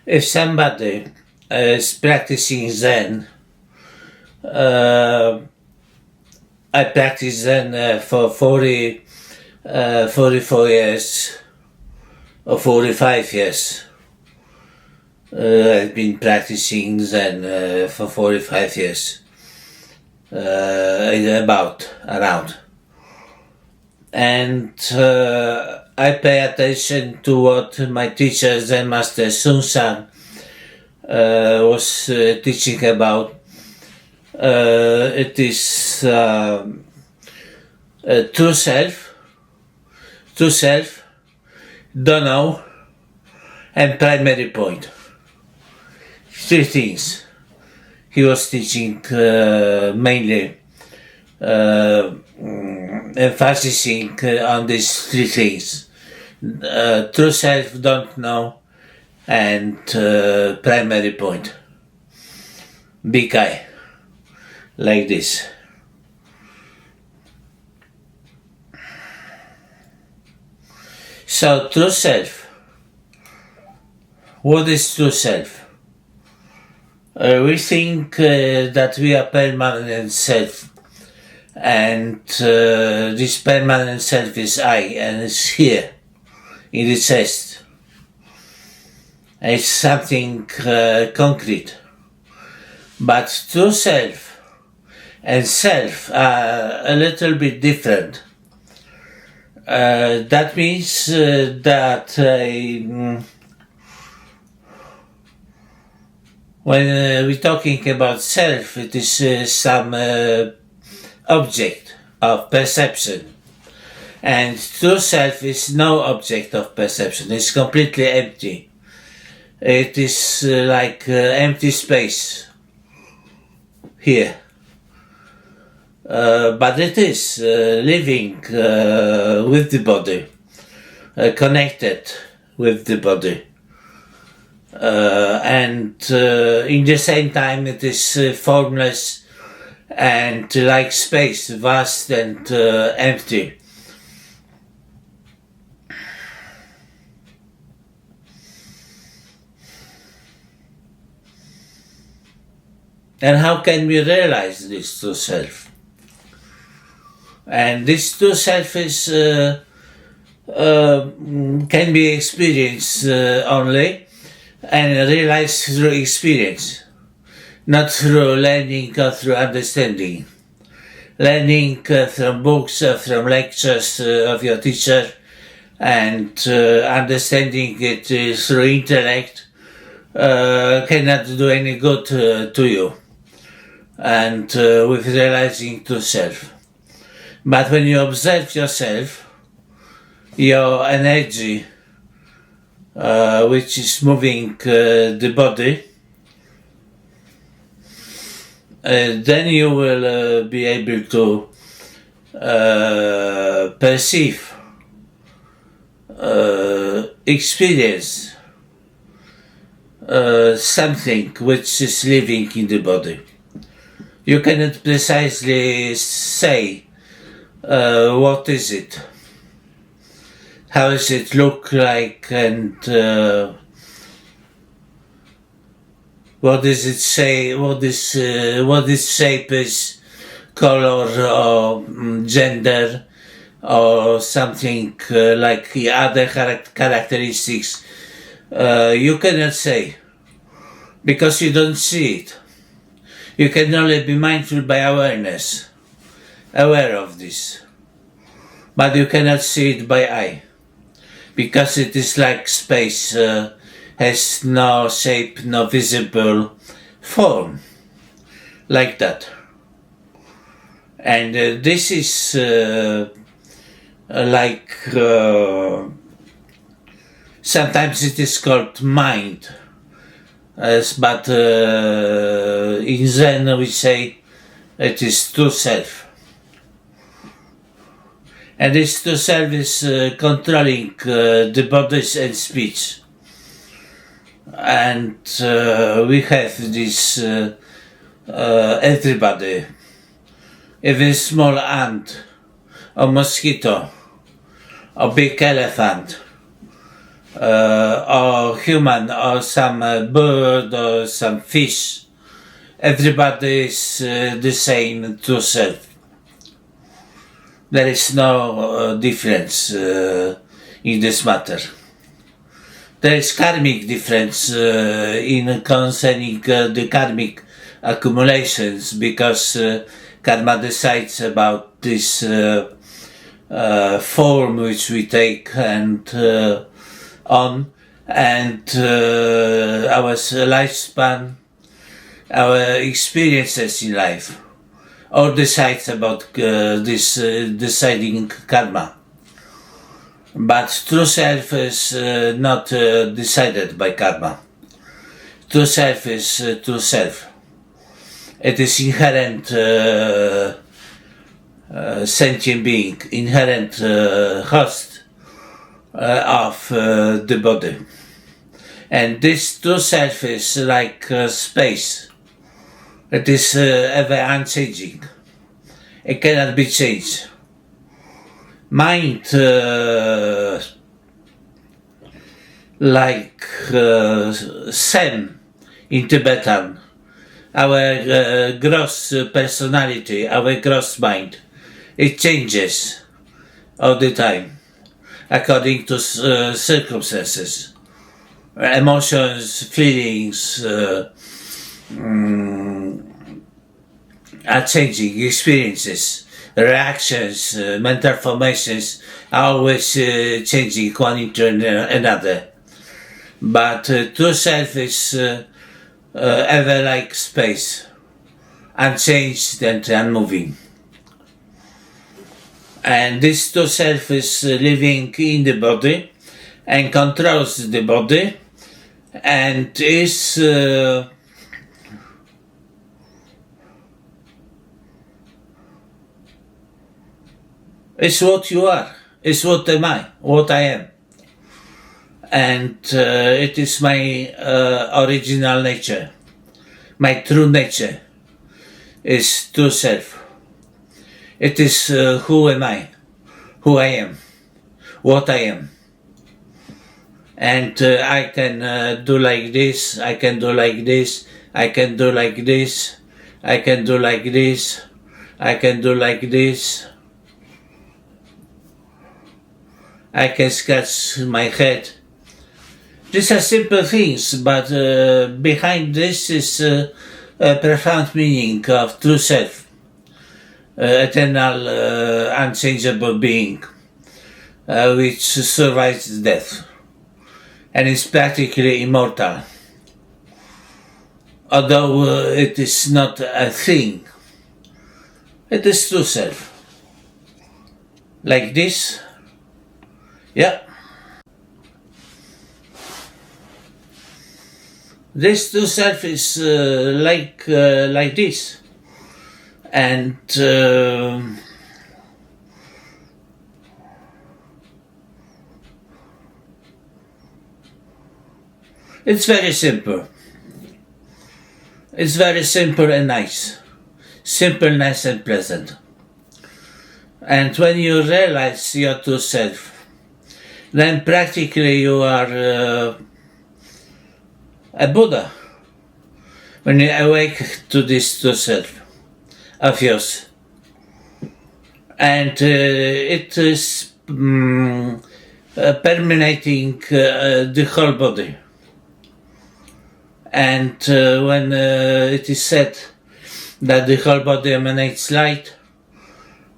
If somebody is practicing Zen, uh, I practiced Zen for 44 years or 45 years. I've been practicing Zen for 45 years, around. And I pay attention to what my teacher, Zen Master Sun San, was teaching about. It is true self, don't know, and primary point. Three things. He was teaching mainly, emphasizing on these three things. True self, don't know, and primary point. Big eye. Like this. So, true self. What is true self? We think that we are permanent self, and this permanent self is I, and it's here, in the chest. It's something concrete. But true self and self are a little bit different. That means that when we're talking about self, it is some object of perception. And true self is no object of perception. It's completely empty. It is like empty space here. But it is living with the body, connected with the body. And in the same time it is formless and like space, vast and empty. And how can we realize this true self? And this true self is can be experienced only and realized through experience, not through learning or through understanding. Learning from books, from lectures of your teacher, and understanding it through intellect cannot do any good to you, and with realizing to self. But when you observe yourself, your energy, which is moving the body, then you will be able to perceive, experience something which is living in the body. You cannot precisely say what is it, how does it look like, and what does it say, what this shape is, color or gender or something like the other characteristics. You cannot say, because you don't see it. You can only be mindful by awareness, aware of this. But you cannot see it by eye, because it is like space, has no shape, no visible form, like that. And this is like, sometimes it is called mind, but in Zen we say it is true self. And this true self is controlling the bodies and speech. And we have this, everybody, even small ant, or mosquito, or big elephant, or human, or some bird, or some fish. Everybody is the same true self. There is no difference in this matter. There is karmic difference in concerning the karmic accumulations, because karma decides about this form which we take and on, and our lifespan, our experiences in life, all decides about this deciding karma. But true self is not decided by karma. True self is true self. It is inherent sentient being, inherent host of the body. And this true self is like space. It is ever unchanging. It cannot be changed. Mind, like Sem in Tibetan, our gross personality, our gross mind, it changes all the time according to circumstances, emotions, feelings are changing, experiences, reactions, mental formations are always changing one into another. But true self is ever like space, unchanged and unmoving. And this true self is living in the body and controls the body and is it's what you are, it's what am I, what I am. And it is my original nature, my true nature is true self. It is who am I, who I am, what I am. And I can do like this, I can do like this, I can do like this, I can do like this, I can do like this. I can scratch my head. These are simple things, but behind this is a profound meaning of true self, eternal, unchangeable being, which survives death and is practically immortal. Although it is not a thing, it is true self. Like this. Yeah. This true self is like this, and it's very simple. It's very simple and nice. Simple, nice, and pleasant. And when you realize your true self, then practically you are a Buddha. When you awake to this true self of yours. And it is permeating the whole body. And when it is said that the whole body emanates light,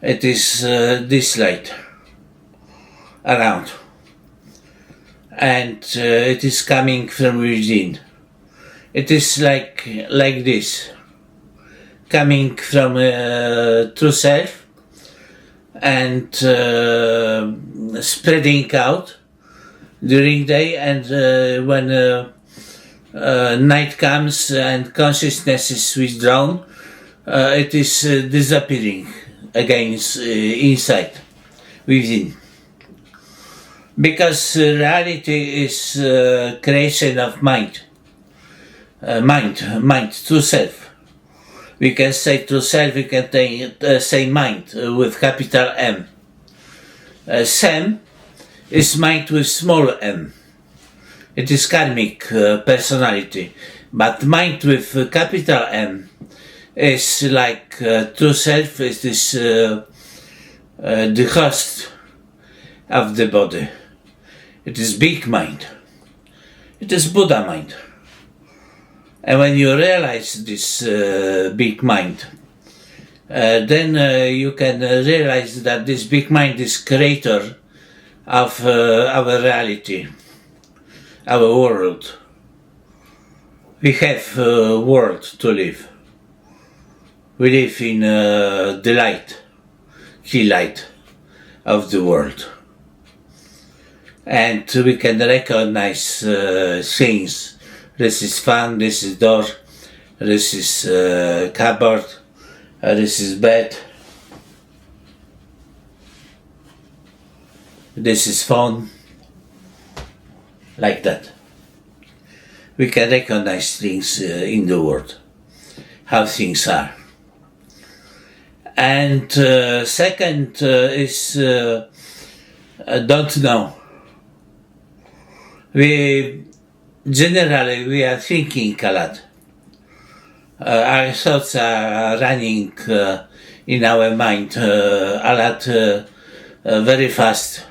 it is this light around. And it is coming from within. It is like this, coming from true self and spreading out during day, and when night comes and consciousness is withdrawn, it is disappearing again inside, within. Because reality is creation of mind. Mind, true self. We can say true self, we can say mind with capital M. Sem is mind with small m. It is karmic personality. But mind with capital M is like true self, is this the host of the body. It is big mind. It is Buddha mind. And when you realize this big mind, then you can realize that this big mind is creator of our reality, our world. We have a world to live. We live in the light, key light of the world. And we can recognize things. This is fan, this is door, this is cupboard, this is bed, this is phone, like that. We can recognize things in the world, how things are. And second is don't know. We are thinking a lot. Our thoughts are running in our mind a lot, very fast,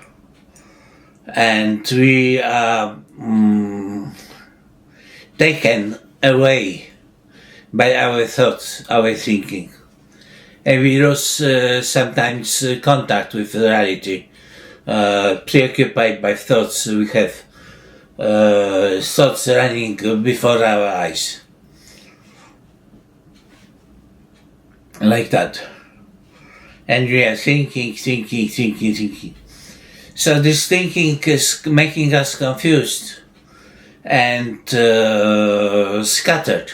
and we are taken away by our thoughts, our thinking, and we lose sometimes contact with reality. Preoccupied by thoughts, we have thoughts running before our eyes, like that, and we are thinking. So this thinking is making us confused and scattered.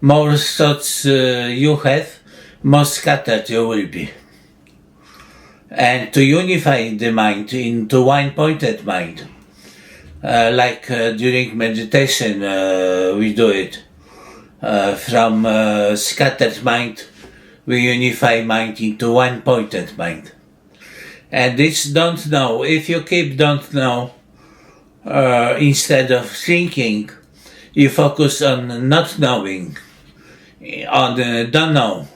More thoughts you have, more scattered you will be. And to unify the mind into one-pointed mind, like during meditation we do it, from scattered mind we unify mind into one-pointed mind. And this don't know, if you keep don't know, instead of thinking, you focus on not knowing, on don't know,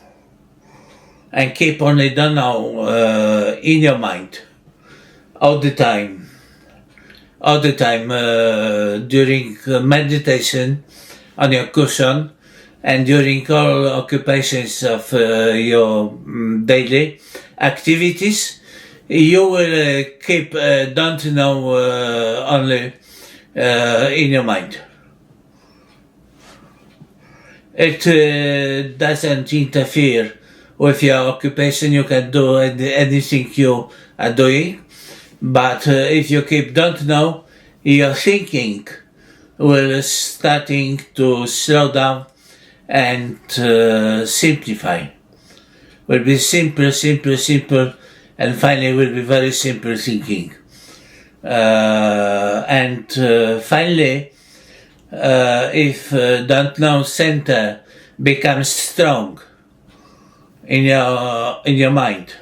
and keep only don't know in your mind all the time during meditation on your cushion and during all occupations of your daily activities. You will keep don't know only in your mind. It doesn't interfere with your occupation. You can do anything you are doing, but if you keep don't know, your thinking will starting to slow down and simplify. Will be simple, and finally will be very simple thinking. And finally, if don't know center becomes strong in your mind,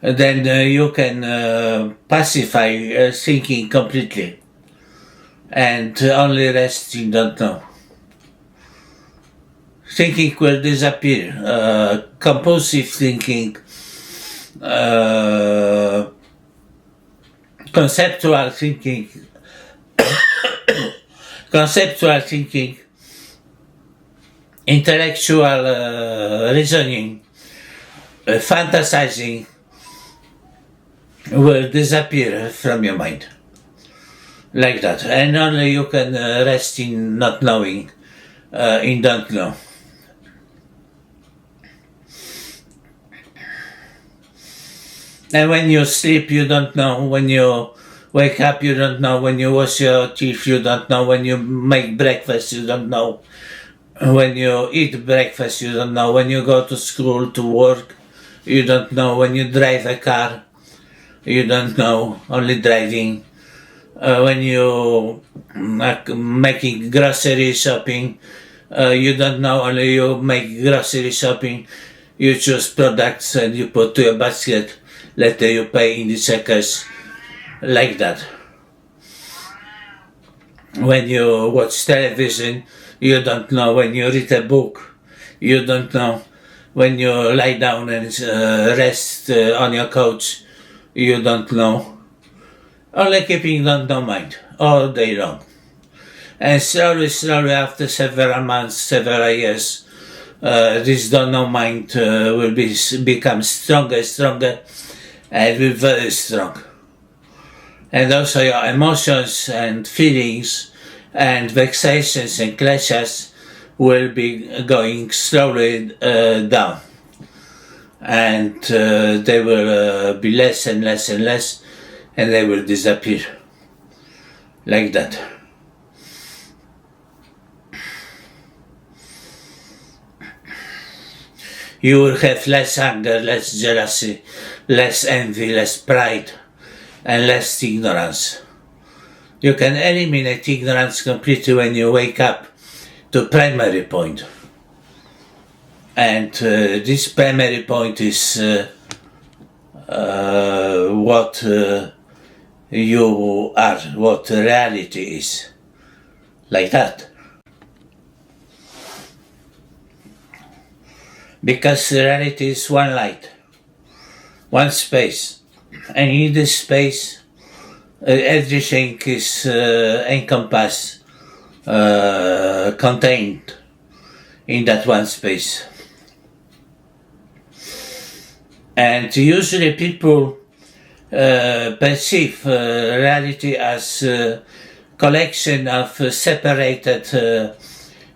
then you can pacify thinking completely and only rest in don't know. Thinking will disappear. Compulsive thinking, conceptual thinking, intellectual reasoning, fantasizing will disappear from your mind, like that, and only you can rest in not knowing, in don't know. And when you sleep, you don't know. When you wake up, you don't know. When you wash your teeth, you don't know. When you make breakfast, you don't know. When you eat breakfast, you don't know. When you go to school, to work, you don't know. When you drive a car, you don't know. Only driving. When you making grocery shopping, you don't know. Only you make grocery shopping. You choose products and you put to your basket. Later you pay in the checkers, like that. When you watch television, you don't know. When you read a book, you don't know. When you lie down and rest on your couch, you don't know. Only keeping don't know mind all day long. And slowly, after several months, several years, this don't know mind will become stronger, and will be very strong. And also your emotions and feelings and vexations and clashes will be going slowly down. And they will be less and less and less, and they will disappear. Like that. You will have less anger, less jealousy, less envy, less pride, and less ignorance. You can eliminate ignorance completely when you wake up to primary point. And this primary point is what you are, what reality is. Like that. Because reality is one light, one space. And in this space, everything is encompassed, contained in that one space. And usually people perceive reality as a collection of separated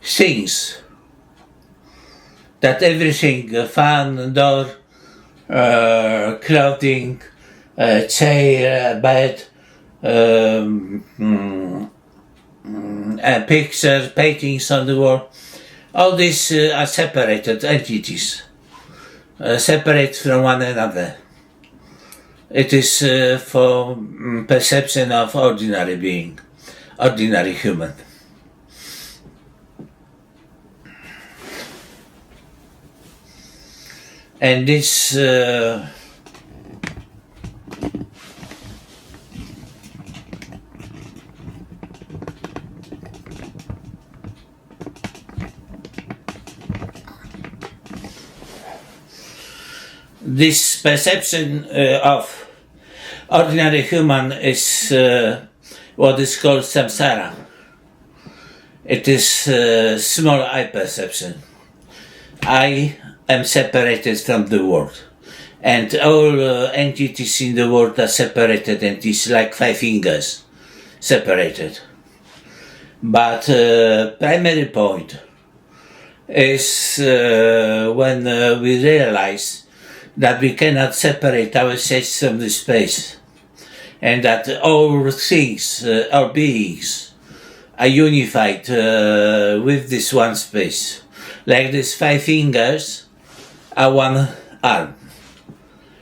things. That everything, fan, door, clothing, chair, bed, pictures, paintings on the wall, all these are separated entities, separate from one another. It is for perception of ordinary being, ordinary human. And this this perception of ordinary human is what is called samsara. It is small I perception. I am separated from the world, and all entities in the world are separated, and it's like 5 fingers separated. But primary point is when we realize that we cannot separate ourselves from the space, and that all things, all beings, are unified with this one space. Like these 5 fingers are one arm.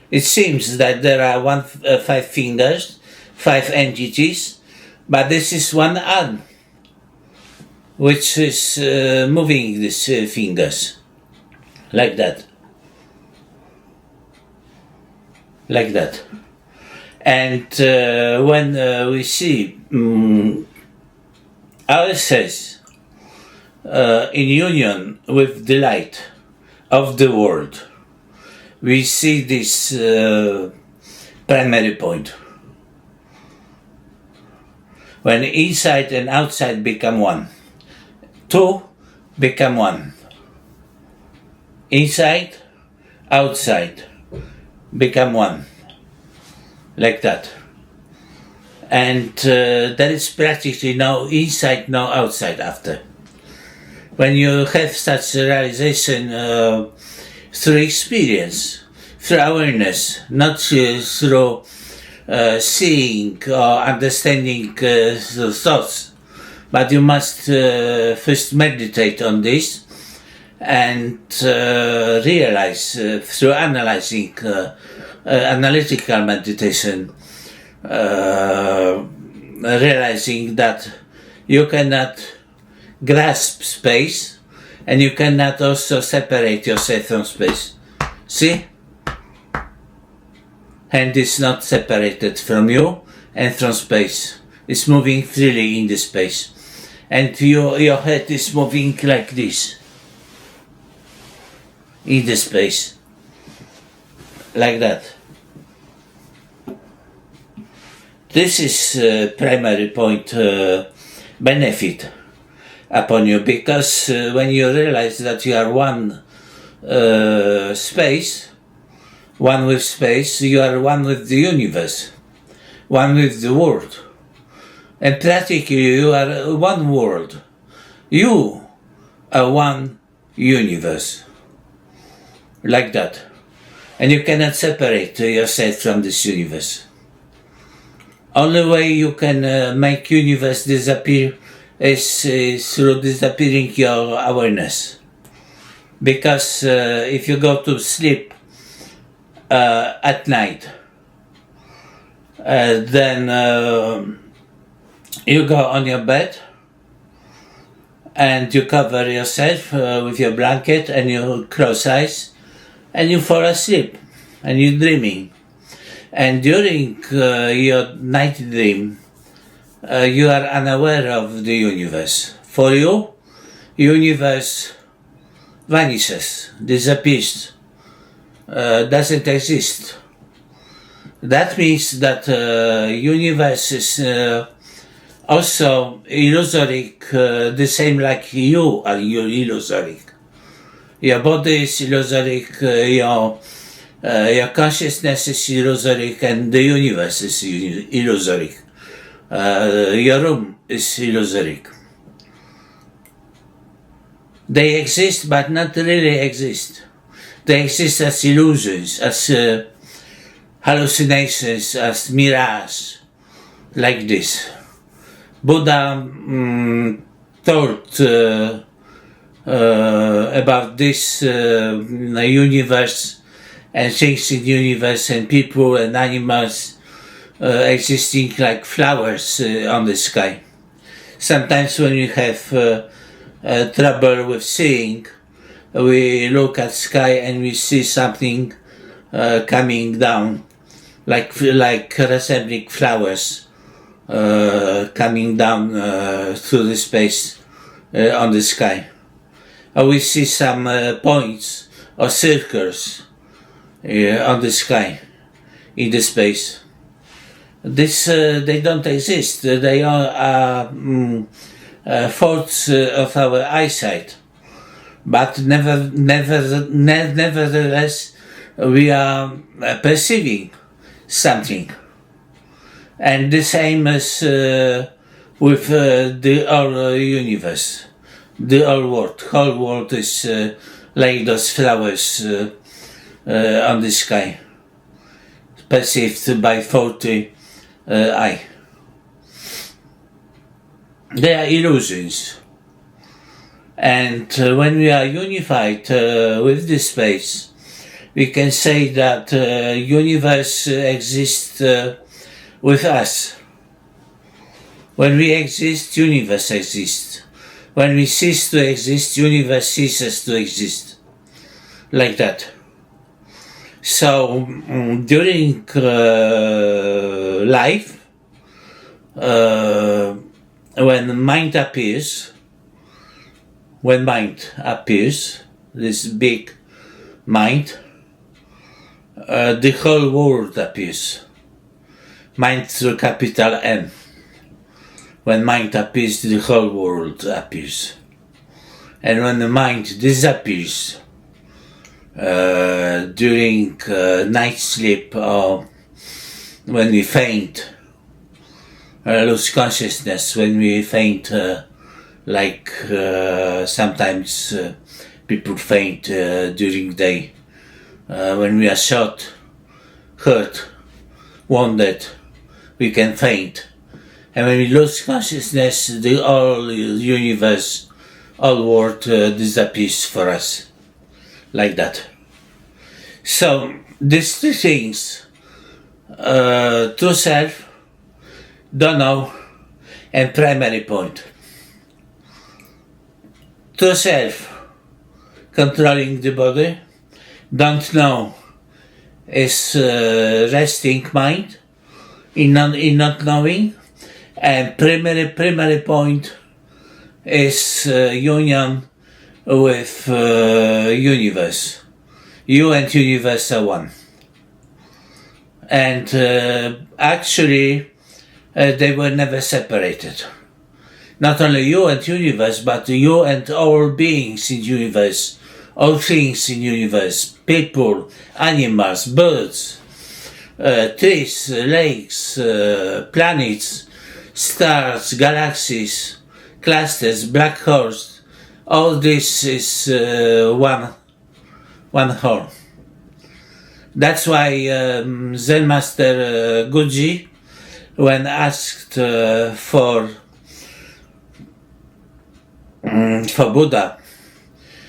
It seems that there are 5 fingers, 5 entities, but this is one arm which is moving these fingers like that. Like that. And when we see ourselves in union with the light of the world, we see this primary point. When inside and outside become one, 2 become one. Inside, outside become one. Like that. And there is practically no inside, no outside after. When you have such a realization through experience, through awareness, not through seeing or understanding the thoughts, but you must first meditate on this and realize through analyzing, analytical meditation, realizing that you cannot grasp space, and you cannot also separate yourself from space. See? Hand is not separated from you and from space. is moving freely in the space. And your head is moving like this in the space, like that. This is primary point benefit upon you, because when you realize that you are one space, one with space, you are one with the universe, one with the world. And practically you are one world. You are one universe. Like that. And you cannot separate yourself from this universe. Only way you can make universe disappear is through disappearing your awareness. Because if you go to sleep at night, then you go on your bed and you cover yourself with your blanket and you close eyes and you fall asleep and you're dreaming. And during your night dream, you are unaware of the universe. For you, universe vanishes, disappears, doesn't exist. That means that universe is also illusory, the same like you are illusory. Your body is illusory, your consciousness is illusory, and the universe is illusory. Your room is illusory. They exist, but not really exist. They exist as illusions, as hallucinations, as mirage, like this. Buddha thought about this universe and things in the universe and people and animals existing like flowers on the sky. Sometimes when we have trouble with seeing, we look at sky and we see something coming down, like resembling flowers coming down through the space on the sky. Or we see some points or circles on the sky in the space. This they don't exist. They are faults of our eyesight. But nevertheless, we are perceiving something. And the same as with the whole universe, the whole world. Whole world is like those flowers on the sky, perceived by faulty eye. They are illusions. And when we are unified with this space, we can say that universe exists with us. When we exist, universe exists. When we cease to exist, universe ceases to exist. Like that. So during life, when mind appears, this big mind, the whole world appears. Mind through capital M. When mind appears, the whole world appears. And when the mind disappears, during night sleep or when we faint, lose consciousness, when we faint, like sometimes people faint during day, when we are shot, hurt, wounded, we can faint. And when we lose consciousness, the whole universe, all world disappears for us. Like that. So, these two things, true self, don't know, and primary point. True self, controlling the body, don't know, is resting mind in not knowing, And primary point is union with universe. You and universe are one. And actually, they were never separated. Not only you and universe, but you and all beings in universe, all things in universe, people, animals, birds, trees, lakes, planets, stars, galaxies, clusters, black holes. All this is one whole. That's why Zen Master Guji, when asked for Buddha,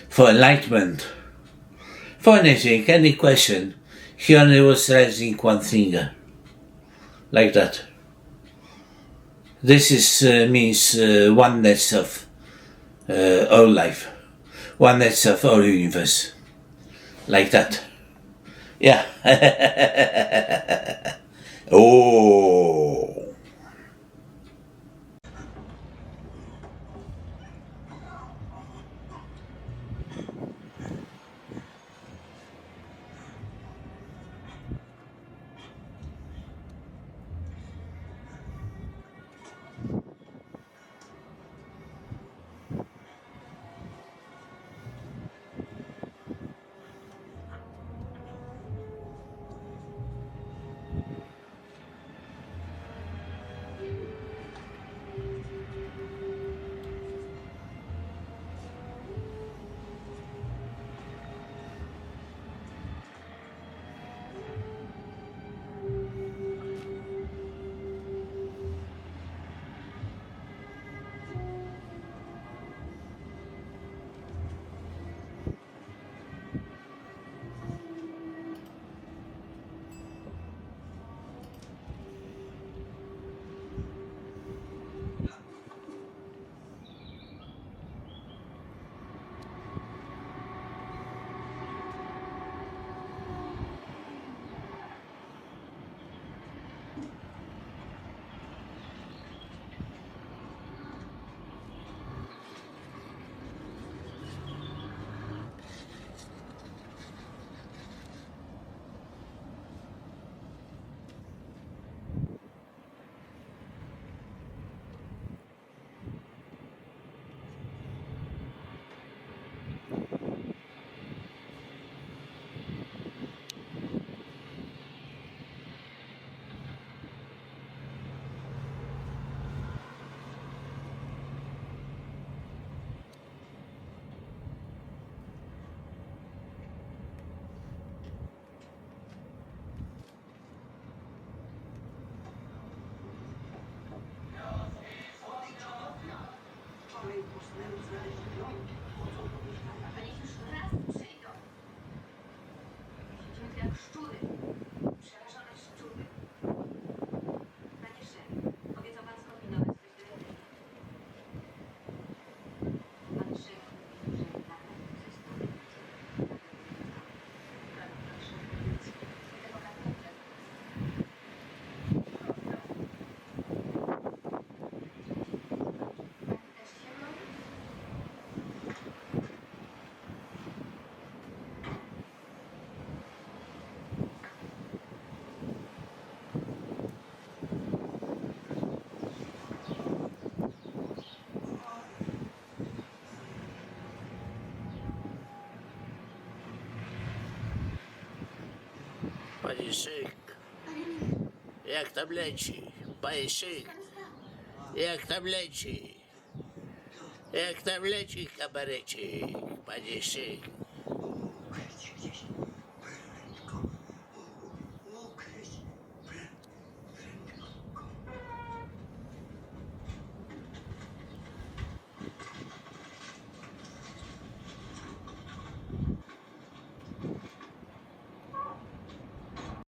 for enlightenment, for anything, any question, he only was raising one finger, like that. This is means oneness of all life, oneness of all universe, like that. Yeah. Oh. Jak szczury. Przerażone szczury. Panie szef, obiecał pan skombinować coś do jedzenia. Pan szef mówi, że dla nas coś stanie. Pan szef mówi, że tego kartofle. Tak też się robi? Panie Szyk, jak tam leci? Panie Szyk, jak tam leci? Jak tam leci kabarecik, panie Szyk?